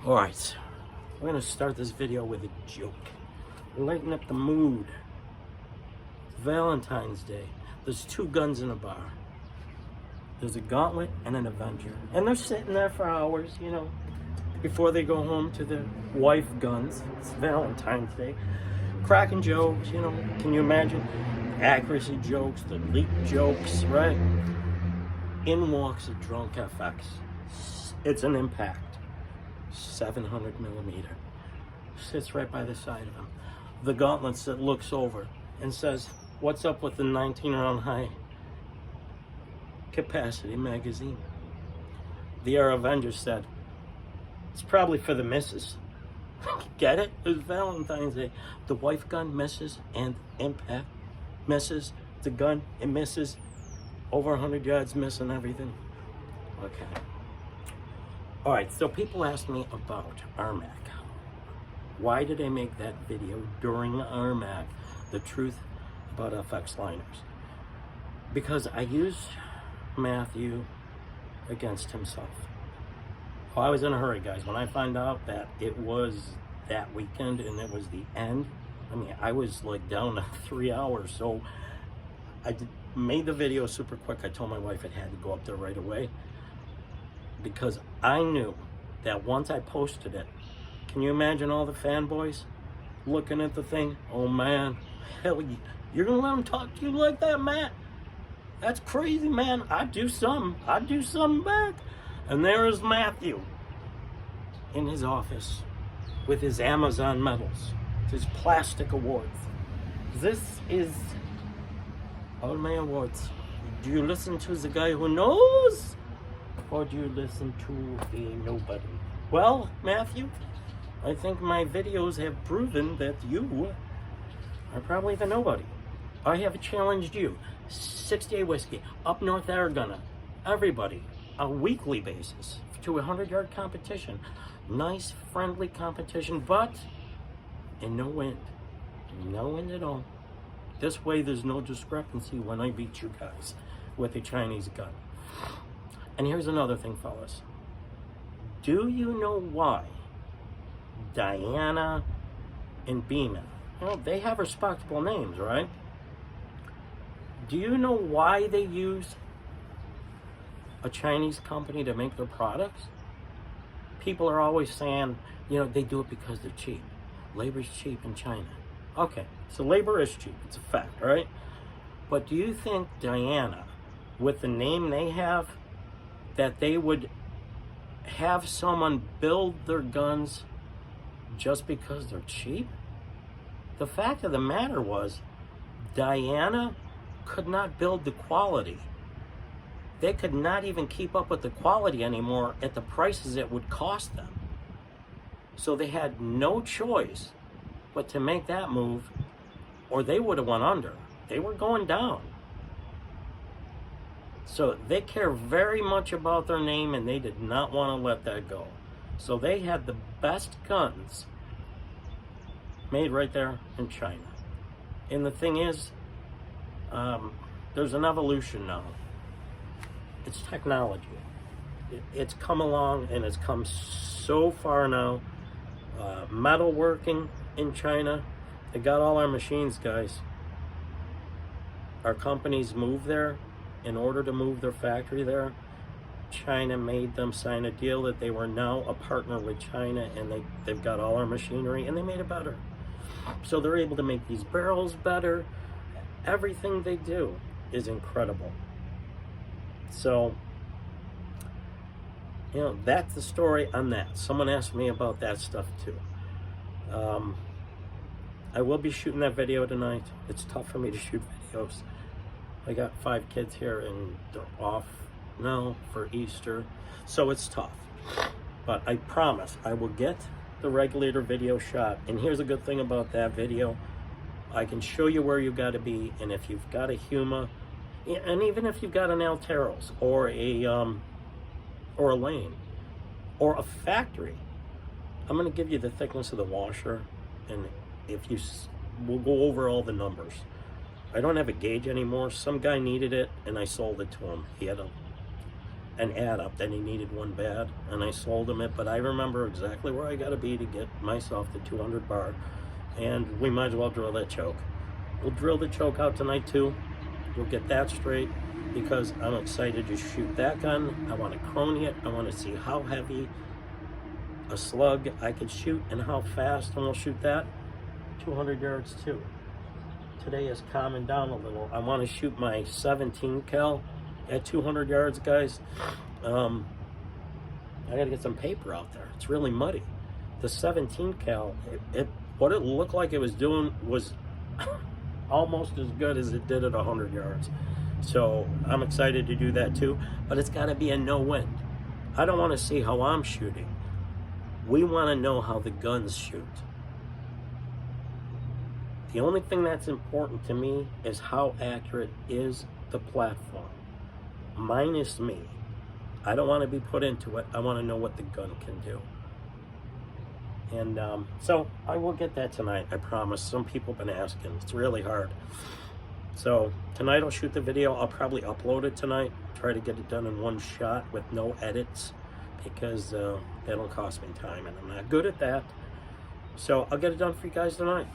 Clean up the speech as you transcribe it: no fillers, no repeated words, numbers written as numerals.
All right, we're gonna start this video with a joke. Lighten up the mood. It's Valentine's Day. There's two guns in a bar. There's a Gauntlet and an Avenger. And they're sitting there for hours, before they go home to their wife guns. It's Valentine's Day. Cracking jokes, can you imagine? Accuracy jokes, the leak jokes, right? In walks a drunk FX. It's an Impact. 700 millimeter. Sits right by the side of him. The Gauntlet looks over and says, "What's up with the 19 round high capacity magazine?" The Air Avenger said, "It's probably for the missus." Get it? It was Valentine's Day. The wife gun misses and Impact misses. The gun, it misses. Over 100 yards missing everything. Okay. All right, so people ask me about RMAC. Why did I make that video during RMAC, the truth about FX liners? Because I used Matthew against himself. Oh, I was in a hurry, guys. When I found out that it was that weekend and it was the end, I was like down to 3 hours. So I made the video super quick. I told my wife it had to go up there right away, because I knew that once I posted it, can you imagine all the fanboys looking at the thing? Oh man, hell, you're gonna let them talk to you like that, Matt? That's crazy, man. I'd do something back. And there is Matthew in his office with his Amazon medals, his plastic awards. This is all my awards. Do you listen to the guy who knows? Or do you listen to a nobody? Well, Matthew, I think my videos have proven that you are probably the nobody. I have challenged you, 68 Whiskey, up North Arizona, everybody, a weekly basis, to a 100-yard competition. Nice, friendly competition, but in no wind. No wind at all. This way there's no discrepancy when I beat you guys with a Chinese gun. And here's another thing, fellas. Do you know why Diana and Beeman, they have respectable names, right? Do you know why they use a Chinese company to make their products? People are always saying, they do it because they're cheap. Labor's cheap in China. Okay, so labor is cheap. It's a fact, right? But do you think Diana, with the name they have, that they would have someone build their guns just because they're cheap? The fact of the matter was, Diana could not build the quality. They could not even keep up with the quality anymore at the prices it would cost them. So they had no choice but to make that move, or they would have went under. They were going down. So they care very much about their name, and they did not want to let that go. So they had the best guns made right there in China. And the thing is, there's an evolution now. It's technology. It's come along, and it's come so far now. Metalworking in China, they got all our machines, guys. Our companies move there. In order to move their factory there, China made them sign a deal that they were now a partner with China, and they've got all our machinery, and they made it better. So they're able to make these barrels better. Everything they do is incredible. So, that's the story on that. Someone asked me about that stuff too. I will be shooting that video tonight. It's tough for me to shoot videos. I got 5 kids here, and they're off now for Easter, so it's tough. But I promise I will get the regulator video shot. And here's a good thing about that video. I can show you where you got to be, and if you've got a Huma, and even if you've got an Alteros or a Lane or a factory, I'm going to give you the thickness of the washer, and we'll go over all the numbers. I don't have a gauge anymore. Some guy needed it, and I sold it to him. an ad up that he needed one bad, and I sold him it. But I remember exactly where I got to be to get myself the 200 bar, and we might as well drill that choke. We'll drill the choke out tonight too. We'll get that straight because I'm excited to shoot that gun. I want to crony it. I want to see how heavy a slug I could shoot and how fast, and we'll shoot that 200 yards too. Today is calming down a little. I want to shoot my 17 cal at 200 yards, guys. I gotta get some paper out there. It's really muddy. The 17 cal, what it looked like it was doing was almost as good as it did at 100 yards. So I'm excited to do that too, but it's gotta be a no wind. I don't wanna see how I'm shooting. We wanna know how the guns shoot. The only thing that's important to me is how accurate is the platform, minus me. I don't want to be put into it. I want to know what the gun can do. And so I will get that tonight, I promise. Some people have been asking. It's really hard. So tonight I'll shoot the video. I'll probably upload it tonight. Try to get it done in one shot with no edits, because that'll cost me time, and I'm not good at that. So I'll get it done for you guys tonight.